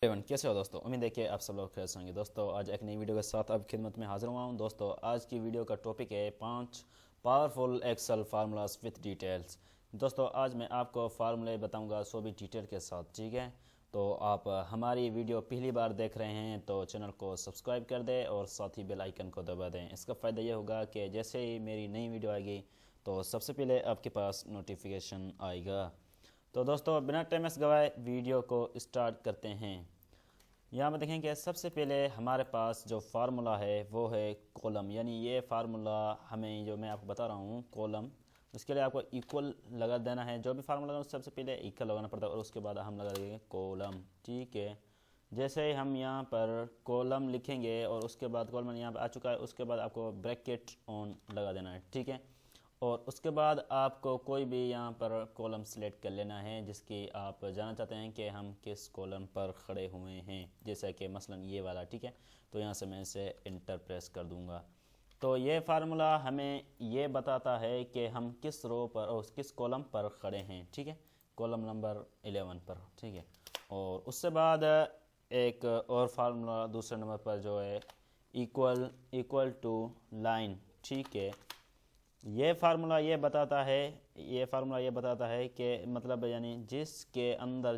Avon कैसे हो दोस्तों। उम्मीद है कि आप सब लोग खैर से होंगे। दोस्तों आज एक नई वीडियो के साथ आप खिदमत में हाजिर हुआ हूँ। दोस्तों आज की वीडियो का टॉपिक है 5 powerful excel formulas with details. दोस्तों आज मैं आपको फार्मूले बताऊंगा सो भी डिटेल के साथ, ठीक है। तो आप हमारी वीडियो पहली बार देख रहे हैं तो चैनल को सब्सक्राइब कर दें और साथ ही बेल आइकन को दबा दें। इसका फ़ायदा ये होगा कि जैसे ही मेरी नई वीडियो आएगी तो सबसे पहले आपके पास नोटिफिकेशन आएगा। तो दोस्तों बिना टाइम गवाए वीडियो को स्टार्ट करते हैं। यहाँ पर देखें कि सबसे पहले हमारे पास जो फार्मूला है वो है कॉलम, यानी ये फार्मूला हमें जो मैं आपको बता रहा हूँ कॉलम, उसके लिए आपको इक्वल लगा देना है। जो भी फार्मूला है सबसे पहले इक्वल लगाना पड़ता है और उसके बाद हम लगा देंगे कॉलम, ठीक है। जैसे ही हम यहाँ पर कॉलम लिखेंगे और उसके बाद कॉलम यहाँ पर आ चुका है, उसके बाद आपको ब्रैकेट ऑन लगा देना है, ठीक है। और उसके बाद आपको कोई भी यहाँ पर कॉलम सेलेक्ट कर लेना है जिसकी आप जानना चाहते हैं कि हम किस कॉलम पर खड़े हुए हैं, जैसा कि मसलन ये वाला, ठीक है। तो यहाँ से मैं इसे इंटर प्रेस कर दूँगा। तो ये फार्मूला हमें ये बताता है कि हम किस रो पर और किस कॉलम पर खड़े हैं, ठीक है। कॉलम नंबर 11 पर, ठीक है। और उससे बाद एक और फार्मूला दूसरे नंबर पर जो है इक्वल टू लाइन, ठीक है। ये फार्मूला ये बताता है कि मतलब यानी जिसके अंदर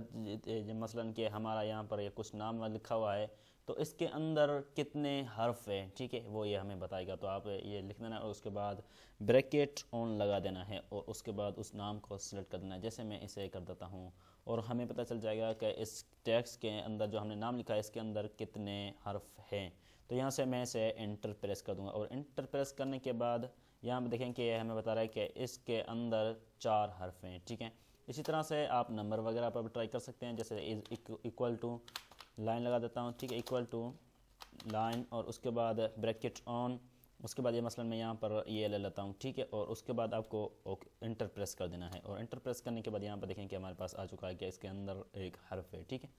मसलन कि हमारा यहाँ पर ये कुछ नाम लिखा हुआ है तो इसके अंदर कितने हर्फ है, ठीक है, वो ये हमें बताएगा। तो आप ये लिख देना और उसके बाद ब्रैकेट ऑन लगा देना है और उसके बाद उस नाम को सिलेक्ट कर देना है। जैसे मैं इसे कर देता हूँ और हमें पता चल जाएगा कि इस टेक्स्ट के अंदर जो हमने नाम लिखा है इसके अंदर कितने हर्फ हैं। तो यहाँ से मैं इसे इंटर प्रेस कर दूँगा और इंटर प्रेस करने के बाद यहाँ पर देखें कि हमें बता रहा है कि इसके अंदर 4 हर्फ हैं, ठीक है। इसी तरह से आप नंबर वगैरह पर भी ट्राई कर सकते हैं। जैसे इक्वल टू लाइन लगा देता हूँ, ठीक है, इक्वल टू लाइन और उसके बाद ब्रैकेट ऑन, उसके बाद ये मसलन मैं यहाँ पर ये ले लेता हूँ, ठीक है। और उसके बाद आपको इंटर प्रेस कर देना है और इंटर प्रेस करने के बाद यहाँ पर देखें कि हमारे पास आ चुका है कि इसके अंदर एक हर्फ है, ठीक है।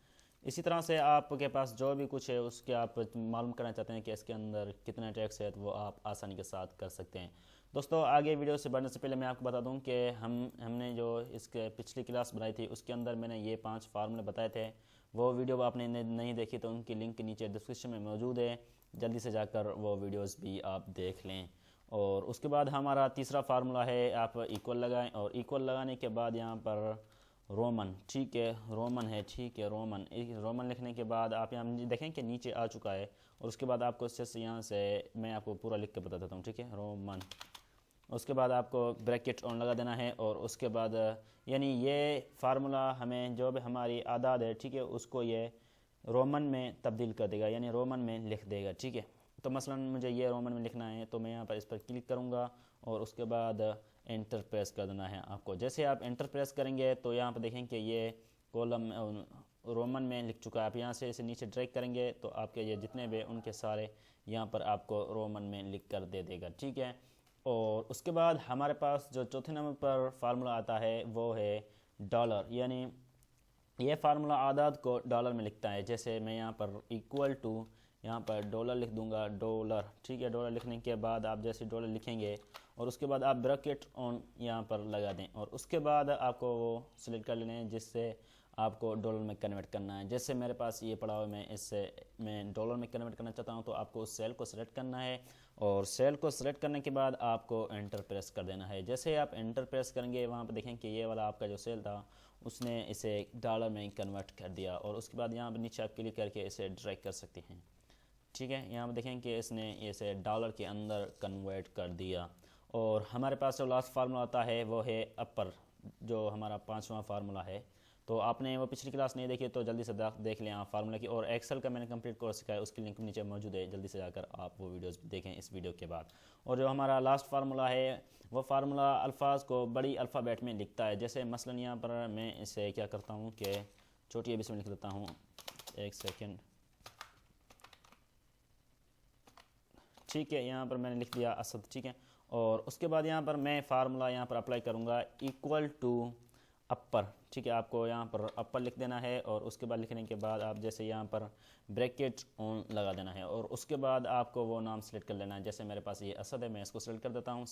इसी तरह से आपके पास जो भी कुछ है उसके आप मालूम करना चाहते हैं कि इसके अंदर कितना टेक्स्ट है तो वो आप आसानी के साथ कर सकते हैं। दोस्तों आगे वीडियो से बढ़ने से पहले मैं आपको बता दूं कि हमने जो इसके पिछली क्लास बनाई थी उसके अंदर मैंने ये 5 फार्मूले बताए थे। वो वीडियो आपने नहीं देखी तो उनकी लिंक नीचे डिस्क्रिप्शन में मौजूद है, जल्दी से जाकर वो वीडियोज़ भी आप देख लें। और उसके बाद हमारा तीसरा फार्मूला है, आप इक्वल लगाएँ और इक्वल लगाने के बाद यहाँ पर रोमन, ठीक है, रोमन है, ठीक है, रोमन लिखने के बाद आप यहाँ देखें कि नीचे आ चुका है और उसके बाद आपको इससे यहाँ से मैं आपको पूरा लिख के बता देता हूँ, ठीक है, रोमन। उसके बाद आपको ब्रैकेट ऑन लगा देना है और उसके बाद यानी ये फार्मूला हमें जो भी हमारी आदाद है, ठीक है, उसको ये रोमन में तब्दील कर देगा, यानी रोमन में लिख देगा, ठीक है। तो मसलन मुझे ये रोमन में लिखना है तो मैं यहाँ पर इस पर क्लिक करूँगा और उसके बाद एंटर प्रेस कर देना है आपको। जैसे आप एंटर प्रेस करेंगे तो यहाँ पर देखें कि ये कॉलम रोमन में लिख चुका है। आप यहाँ से इसे नीचे ड्रैग करेंगे तो आपके ये जितने भी उनके सारे यहाँ पर आपको रोमन में लिख कर दे देगा, ठीक है। और उसके बाद हमारे पास जो चौथे नंबर पर फार्मूला आता है वो है डॉलर, यानी ये फार्मूला आदाद को डॉलर में लिखता है। जैसे मैं यहाँ पर इक्वल टू यहाँ पर डॉलर लिख दूंगा, डॉलर, ठीक है। डॉलर लिखने के बाद आप जैसे डॉलर लिखेंगे और उसके बाद आप ब्रैकेट ऑन यहाँ पर लगा दें और उसके बाद आपको वो सिलेक्ट कर लेना है जिससे आपको डॉलर में कन्वर्ट करना है। जैसे मेरे पास ये पड़ा हुआ मैं डॉलर में कन्वर्ट करना चाहता हूँ तो आपको उस सेल को सिलेक्ट करना है और सेल को सिलेक्ट करने के बाद आपको एंटर प्रेस कर देना है। जैसे आप एंटर प्रेस करेंगे वहाँ पर देखें कि ये वाला आपका जो सेल था उसने इसे डॉलर में कन्वर्ट कर दिया और उसके बाद यहाँ पर नीचे आप क्लिक करके इसे ड्रैग कर सकते हैं, ठीक है। यहाँ पर देखें कि इसने इसे डॉलर के अंदर कन्वर्ट कर दिया। और हमारे पास जो लास्ट फार्मूला आता है वो है अपर, जो हमारा 5वां फार्मूला है। तो आपने वो पिछली क्लास नहीं देखी तो जल्दी से देख लें आप फार्मूला की। और एक्सेल का मैंने कंप्लीट कोर्स सिखाया, उसकी लिंक नीचे मौजूद है, जल्दी से जाकर आप वो वीडियोस देखें इस वीडियो के बाद। और जो हमारा लास्ट फार्मूला है वो फार्मूला अल्फाज को बड़ी अल्फ़ाबेट में लिखता है। जैसे मसलन यहाँ पर मैं इसे क्या करता हूँ कि छोटी एबीसी में लिख देता हूँ, एक सेकेंड, ठीक है। यहाँ पर मैंने लिख दिया असद, ठीक है। और उसके बाद यहाँ पर मैं फार्मूला यहाँ पर अप्लाई करूँगा इक्वल टू अपर, ठीक है। आपको यहाँ पर अपर लिख देना है और उसके बाद लिखने के बाद आप जैसे यहाँ पर ब्रैकेट ऑन लगा देना है और उसके बाद आपको वो नाम सेलेक्ट कर लेना है। जैसे मेरे पास ये असद है, मैं इसको सेलेक्ट कर देता हूँ।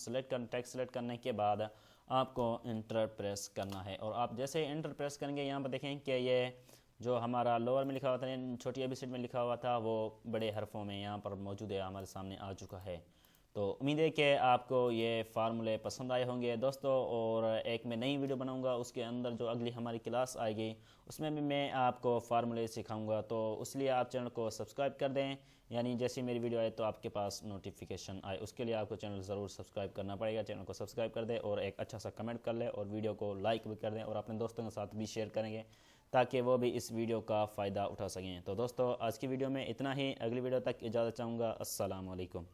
टेक्स्ट सेलेक्ट करने के बाद आपको इंटर प्रेस करना है और आप जैसे इंटर प्रेस करेंगे यहाँ पर देखें कि ये جو ہمارا لوور میں لکھا ہوا تھا چھوٹی ABCD میں لکھا ہوا تھا وہ بڑے حرفوں میں یہاں پر موجود ہے، ہمارے سامنے آ چکا ہے۔ تو امید ہے کہ آپ کو یہ فارمولے پسند آئے ہوں گے دوستو، اور ایک میں نئی ویڈیو بناؤں گا، اس کے اندر جو اگلی ہماری کلاس آئے گی اس میں بھی میں آپ کو فارمولے سکھاؤں گا، تو اس لیے آپ چینل کو سبسکرائب کر دیں، یعنی جیسی میری ویڈیو آئے تو آپ کے پاس نوٹیفیکیشن آئے، اس کے لیے آپ کو چینل ضرور سبسکرائب کرنا پڑے گا۔ چینل کو سبسکرائب کر دیں اور ایک اچھا سا کمنٹ کر لیں، اور ویڈیو کو لائک بھی کر دیں، اور اپنے دوستوں کے ساتھ بھی شیئر کریں گے تاکہ وہ بھی اس ویڈیو کا فائدہ اٹھا سکیں۔ تو دوستو آج کی ویڈیو میں اتنا ہی، اگلی ویڈیو تک اجازت چاہوں گا۔ السلام علیکم۔